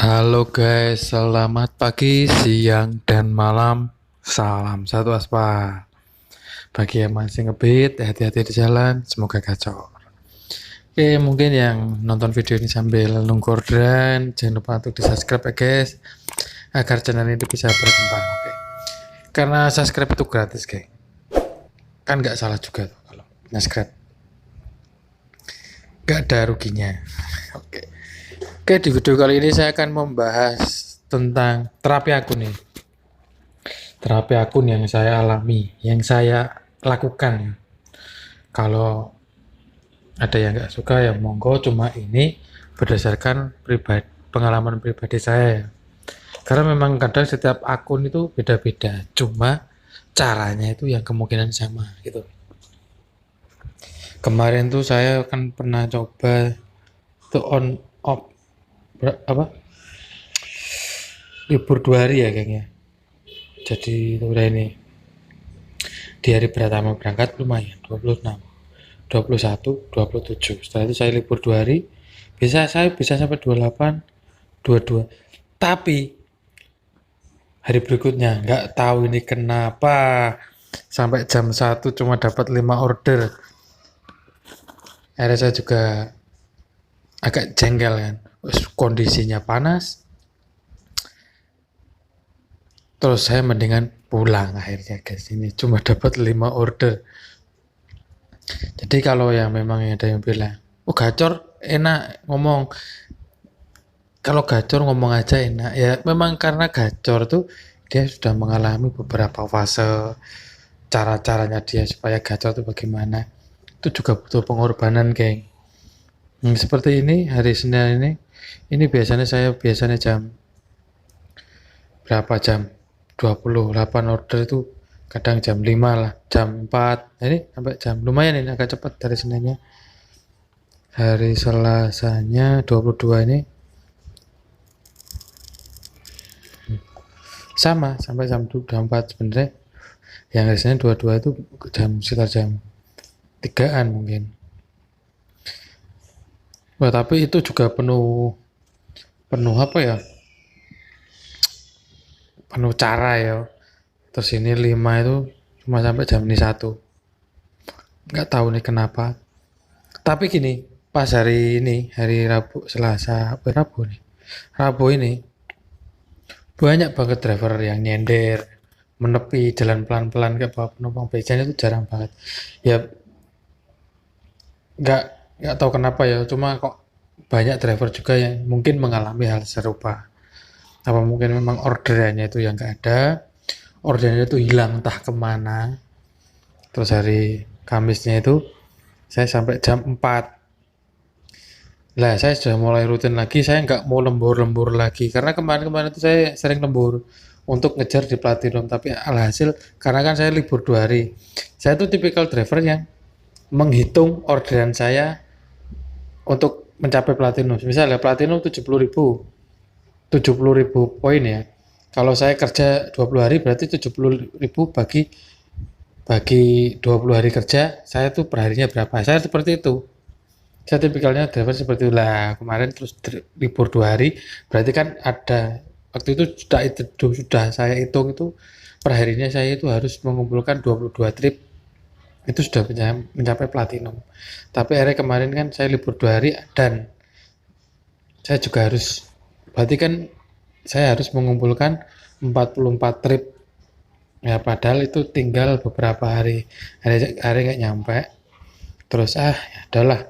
Halo guys, selamat pagi, siang, dan malam. Salam satu aspal. Bagi yang masih ngebit, hati-hati di jalan, semoga gacor. Oke, mungkin yang nonton video ini sambil nunggu orderan, jangan lupa untuk di subscribe ya guys, agar channel ini bisa berkembang. Oke. Karena subscribe itu gratis guys, kan nggak salah juga tuh kalau subscribe, nggak ada ruginya. Oke. Oke, di video kali ini saya akan membahas tentang terapi akun nih. Terapi akun yang saya alami, yang saya lakukan. Kalau ada yang nggak suka ya monggo, cuma ini berdasarkan pengalaman pribadi saya. Karena memang kadang setiap akun itu beda-beda, cuma caranya itu yang kemungkinan sama gitu. Kemarin tuh saya kan pernah coba tuh on off apa libur 2 hari ya kayaknya. Jadi udah ini di hari pertama berangkat lumayan 26, 21, 27. Setelah itu saya libur 2 hari, saya bisa sampai 28, 22. Tapi hari berikutnya nggak tahu ini kenapa sampai jam 1 cuma dapat 5 order. Akhirnya saya juga agak jengkel kan. Kondisinya panas. Terus saya mendingan pulang akhirnya guys. Ini cuma dapat 5 order. Jadi kalau yang memang ada yang bilang, oh gacor enak ngomong, kalau gacor ngomong aja enak ya, memang karena gacor tuh dia sudah mengalami beberapa fase, cara-caranya dia supaya gacor tuh bagaimana, itu juga butuh pengorbanan geng. Seperti ini hari Senin ini biasanya saya jam berapa, jam 28 order itu, kadang jam 5 lah, jam 4. Nah, ini sampai jam, lumayan ini agak cepat dari Seninnya. Hari Selasanya 22 ini sama sampai jam 4 sebenarnya. Yang hari Senin 22 itu sekitar jam 3-an mungkin. Wah, tapi itu juga penuh penuh apa ya? Penuh cara ya. Terus ini 5 itu cuma sampai jam ini 1. Nggak tahu nih kenapa. Tapi gini, pas hari ini, hari Rabu, Selasa, Rabu nih. Rabu ini banyak banget driver yang nyender, menepi, jalan pelan-pelan ke bawah penumpang. Biasanya itu jarang banget. Ya nggak nggak tahu kenapa ya. Cuma kok banyak driver juga yang mungkin mengalami hal serupa. Apa mungkin memang orderannya itu yang nggak ada, orderannya itu hilang entah kemana. Terus hari Kamisnya itu saya sampai jam 4. Lah saya sudah mulai rutin lagi, saya nggak mau lembur-lembur lagi. Karena kemarin-kemarin itu saya sering lembur untuk ngejar di Platinum. Tapi alhasil, karena kan saya libur 2 hari. Saya tuh tipikal driver yang menghitung orderan saya untuk mencapai Platinum. Misalnya Platinum 70.000, 70.000 poin ya. Kalau saya kerja 20 hari berarti 70.000 bagi bagi 20 hari kerja, saya tuh perharinya berapa. Saya seperti itu. Saya tipikalnya driver seperti itulah. Kemarin terus libur 2 hari, berarti kan ada, waktu itu sudah saya hitung itu perharinya saya itu harus mengumpulkan 22 trip, itu sudah mencapai platinum. Tapi akhirnya kemarin kan saya libur 2 hari dan saya juga harus, berarti kan saya harus mengumpulkan 44 trip ya, padahal itu tinggal beberapa hari nggak nyampe. Terus ya adalah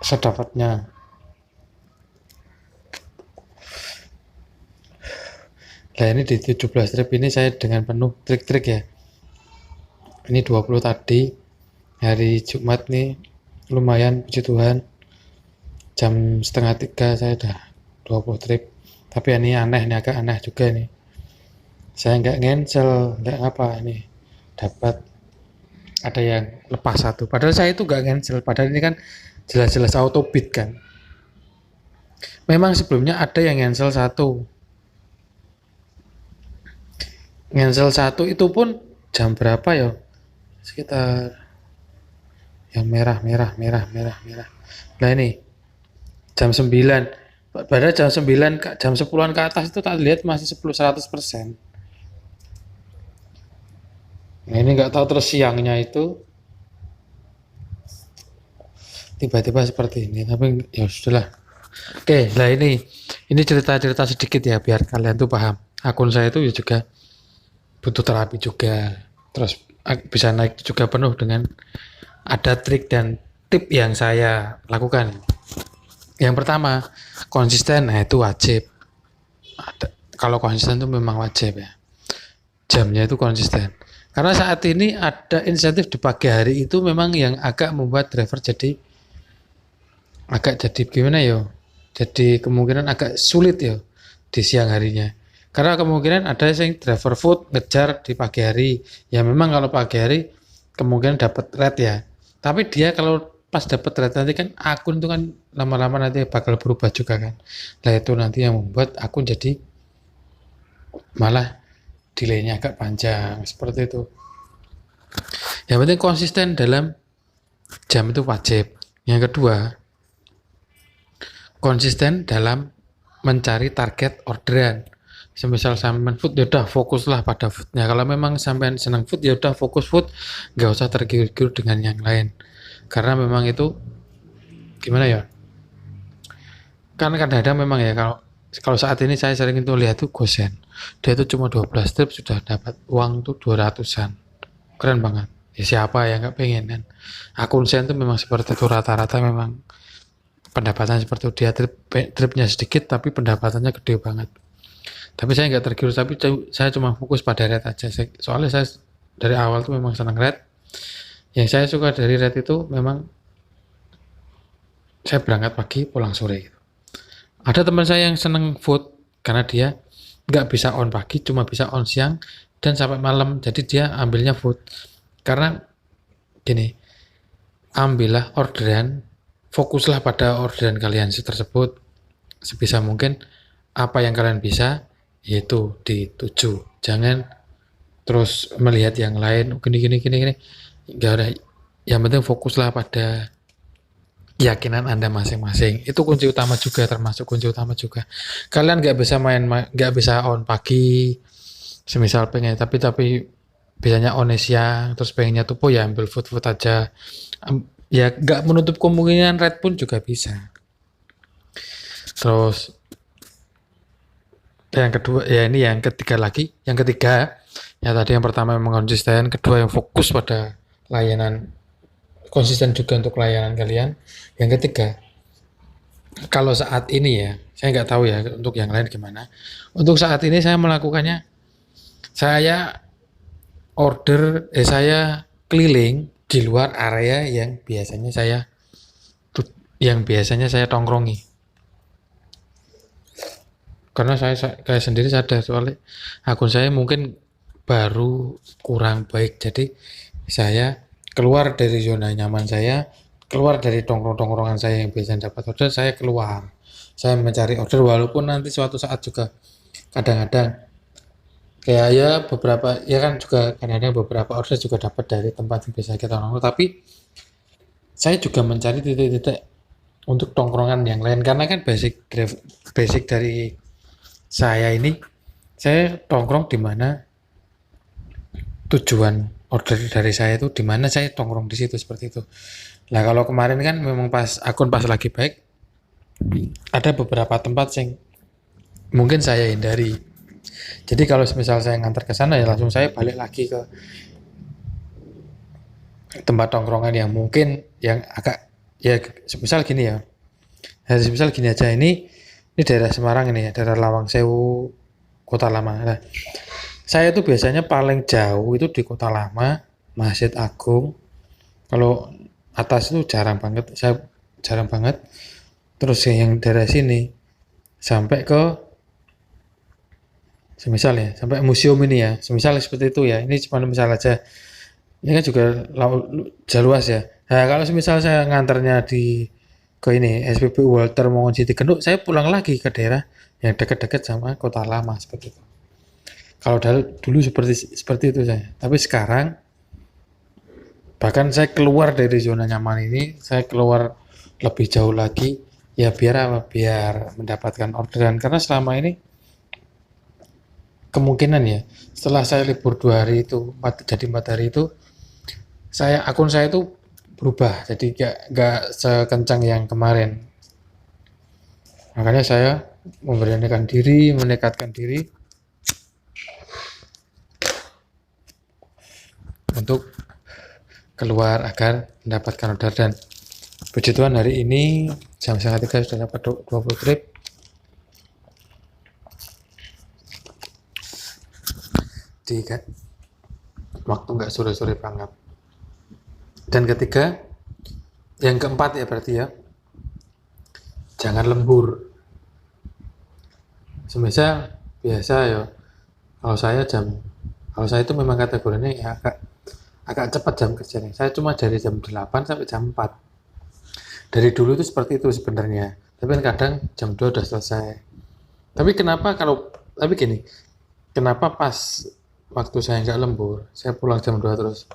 sedapatnya. Nah ini di 17 trip ini saya dengan penuh trik-trik ya. Ini 20 tadi, hari Jumat nih lumayan, puji Tuhan. Jam setengah 3 saya udah 20 trip. Tapi ini aneh nih, agak aneh juga nih. Saya nggak cancel, nggak apa nih. Dapat ada yang lepas satu. Padahal saya itu nggak cancel. Padahal ini kan jelas-jelas auto bid kan. Memang sebelumnya ada yang cancel satu. Cancel satu itu pun jam berapa ya? Sekitar yang merah. Nah ini jam 9. Padahal jam 9, jam 10-an ke atas itu tak lihat masih 10-100%. Nah ini nggak tahu terus siangnya itu tiba-tiba seperti ini, tapi ya sudahlah. Oke, nah ini cerita-cerita sedikit ya biar kalian tuh paham. Akun saya itu ya juga butuh terapi juga. Terus bisa naik juga penuh dengan ada trik dan tip yang saya lakukan. Yang pertama, konsisten, nah itu wajib. Kalau konsisten itu memang wajib ya. Jamnya itu konsisten. Karena saat ini ada insentif di pagi hari itu memang yang agak membuat driver jadi gimana ya? Jadi kemungkinan agak sulit ya di siang harinya. Karena kemungkinan ada yang driver food ngejar di pagi hari. Ya memang kalau pagi hari kemungkinan dapat rate ya. Tapi dia kalau pas dapat rate nanti kan akun itu kan lama-lama nanti bakal berubah juga kan. Nah itu nanti yang membuat akun jadi malah delaynya agak panjang seperti itu. Yang penting konsisten dalam jam itu wajib. Yang kedua, konsisten dalam mencari target orderan. Semisal sampean food ya udah fokuslah pada foodnya. Kalau memang sampean senang food ya udah fokus food, nggak usah tergiur-giur dengan yang lain. Karena memang itu gimana ya? Kan kadang-kadang memang ya kalau saat ini saya sering itu lihat tuh Gosen. Dia itu cuma 12 trip sudah dapat uang tuh 200-an. Keren banget. Ya siapa yang nggak pengen kan? Akun Sen tuh memang seperti itu rata-rata memang pendapatan seperti itu. Dia tripnya sedikit tapi pendapatannya gede banget. Tapi saya nggak tergiur, tapi saya cuma fokus pada red aja. Soalnya saya dari awal tuh memang senang red. Yang saya suka dari red itu memang saya berangkat pagi pulang sore gitu. Ada teman saya yang seneng food karena dia nggak bisa on pagi, cuma bisa on siang dan sampai malam. Jadi dia ambilnya food. Karena gini, ambillah orderan, fokuslah pada orderan kalian tersebut sebisa mungkin. Apa yang kalian bisa yaitu dituju, jangan terus melihat yang lain gini nggak ada. Yang penting fokuslah pada keyakinan Anda masing-masing. Itu kunci utama juga, termasuk kunci utama juga. Kalian nggak bisa nggak bisa on pagi semisal pengen, tapi biasanya on siang terus pengennya tuh ya ambil food aja. Ya nggak menutup kemungkinan red pun juga bisa. Terus yang kedua ya ini yang ketiga lagi. Yang ketiga ya tadi yang pertama memang konsisten, kedua yang fokus pada layanan, konsisten juga untuk layanan kalian. Yang ketiga, kalau saat ini ya saya nggak tahu ya untuk yang lain gimana. Untuk saat ini saya melakukannya, saya saya keliling di luar area yang biasanya saya tongkrongi. Karena saya kayak sendiri sadar soalnya akun saya mungkin baru kurang baik, jadi saya keluar dari zona nyaman saya, keluar dari tongkrong-tongkrongan saya yang biasanya dapat order. Saya mencari order, walaupun nanti suatu saat juga kadang-kadang kayak ya beberapa ya kan juga kadang-kadang beberapa order juga dapat dari tempat yang biasa kita nongkrong, tapi saya juga mencari titik-titik untuk tongkrongan yang lain. Karena kan basic dari saya ini, saya tongkrong di mana tujuan order dari saya itu, di mana saya tongkrong di situ seperti itu. Nah kalau kemarin kan memang pas akun pas lagi baik, ada beberapa tempat yang mungkin saya hindari. Jadi kalau misal saya ngantar ke sana ya langsung saya balik lagi ke tempat tongkrongan yang mungkin yang agak ya misal gini ya. Misal gini aja, ini daerah Semarang ini ya, daerah Lawang Sewu, Kota Lama. Nah, saya tuh biasanya paling jauh itu di Kota Lama, Masjid Agung. Kalau atas itu jarang banget, saya jarang banget. Terus yang daerah sini sampai ke semisal ya, sampai museum ini ya, semisal seperti itu ya. Ini cuma misal aja. Ini kan juga luas ya. Nah, kalau semisal saya ngantarnya ke ini SPBU Walter Mongon City Genduk, saya pulang lagi ke daerah yang dekat-dekat sama Kota Lama seperti itu. Kalau dulu seperti itu saya. Tapi sekarang bahkan saya keluar dari zona nyaman ini, saya keluar lebih jauh lagi, Ya biar apa? Biar mendapatkan orderan. Karena selama ini kemungkinan ya, setelah saya libur 2 hari itu, jadi 4 hari itu, akun saya itu berubah. Jadi gak sekencang yang kemarin. Makanya saya menekatkan diri untuk keluar agar mendapatkan order, dan puji Tuhan hari ini jam 2:30 sudah dapat 20 trip. Di waktu nggak sore-sore banget. Dan yang keempat ya berarti ya, jangan lembur. Semisal biasa ya, kalau saya itu memang kategorinya ya agak cepat jam kerjanya. Saya cuma dari jam 8 sampai jam 4. Dari dulu itu seperti itu sebenarnya. Tapi kadang jam 2 udah selesai. Tapi gini, kenapa pas waktu saya nggak lembur, saya pulang jam 2 terus,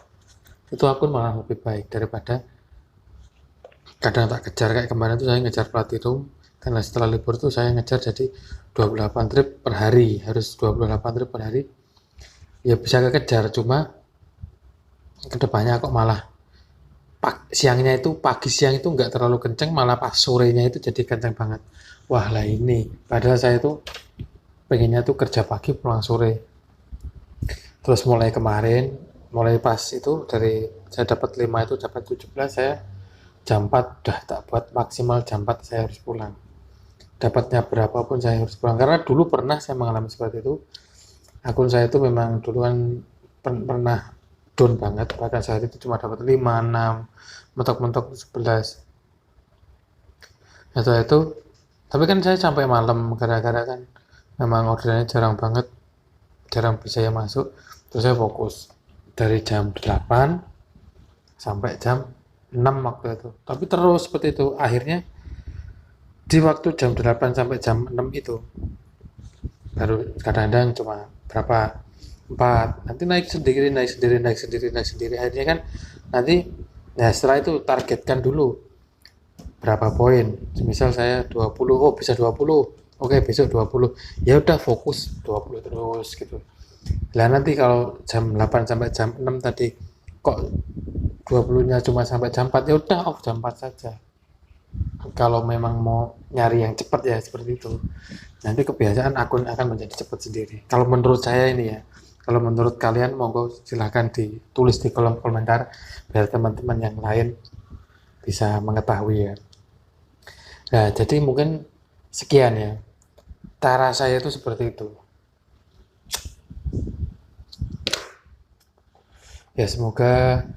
itu akun malah lebih baik daripada kadang tak kejar. Kayak kemarin tuh saya ngejar platinum, karena setelah libur tuh saya ngejar jadi 28 trip per hari, harus 28 trip per hari. Ya bisa kekejar, cuma kedepannya kok malah pagi siang itu nggak terlalu kenceng, malah pas sorenya itu jadi kenceng banget. Wah lah ini, padahal saya tuh pengennya tuh kerja pagi pulang sore. Terus mulai pas itu dari saya dapat 5 itu dapat 17, saya jam 4 udah tak buat maksimal jam 4 saya harus pulang. Dapatnya berapapun saya harus pulang, karena dulu pernah saya mengalami seperti itu. Akun saya itu memang dulu kan pernah down banget, bahkan sehari itu cuma dapat 5, 6, mentok-mentok 11. Itu tapi kan saya sampai malam, gara-gara kan memang orderannya jarang bisa yang masuk. Terus saya fokus dari jam 8 sampai jam 6 waktu itu, tapi terus seperti itu. Akhirnya di waktu jam 8 sampai jam 6 itu baru kadang-kadang cuma berapa 4, nanti naik sendiri. Akhirnya kan nanti, nah setelah itu targetkan dulu berapa poin. Misal saya 20, oh bisa 20, oke besok 20, ya udah fokus 20 terus gitu. Lah nanti kalau jam 8 sampai jam 6 tadi kok 20-nya cuma sampai jam 4, ya udah off jam 4 saja. Kalau memang mau nyari yang cepat ya seperti itu. Nanti kebiasaan akun akan menjadi cepat sendiri. Kalau menurut saya ini ya. Kalau menurut kalian monggo silahkan ditulis di kolom komentar biar teman-teman yang lain bisa mengetahui ya. Nah, jadi mungkin sekian ya. Cara saya itu seperti itu. Ya semoga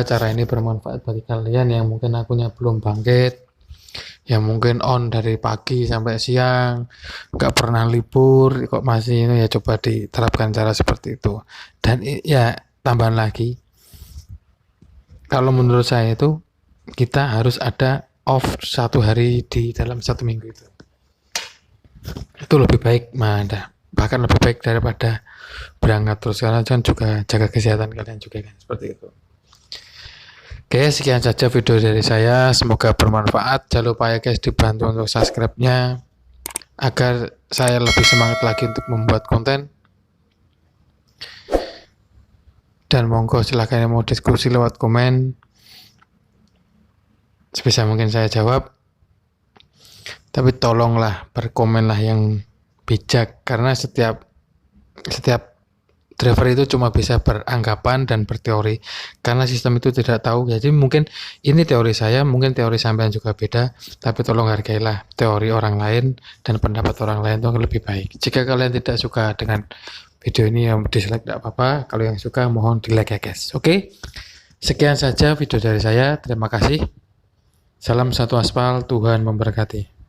cara ini bermanfaat bagi kalian yang mungkin akunnya belum bangkit, yang mungkin on dari pagi sampai siang, nggak pernah libur, kok masih ini, ya coba diterapkan cara seperti itu. Dan ya tambahan lagi, kalau menurut saya itu kita harus ada off 1 hari di dalam 1 minggu itu lebih baik, bahkan lebih baik daripada berangkat terus, karena kan juga jaga kesehatan kalian juga kan, seperti itu. Oke, sekian saja video dari saya, semoga bermanfaat. Jangan lupa ya guys, dibantu untuk subscribe-nya agar saya lebih semangat lagi untuk membuat konten. Dan monggo silahkan yang mau diskusi lewat komen, sebisa mungkin saya jawab. Tapi tolonglah berkomenlah yang bijak, karena setiap driver itu cuma bisa beranggapan dan berteori, karena sistem itu tidak tahu. Jadi mungkin ini teori saya, mungkin teori sampean juga beda, tapi tolong hargailah teori orang lain dan pendapat orang lain itu lebih baik. Jika kalian tidak suka dengan video ini, yang dislike tidak apa-apa. Kalau yang suka mohon di like ya guys. Oke, sekian saja video dari saya, terima kasih. Salam satu aspal, Tuhan memberkati.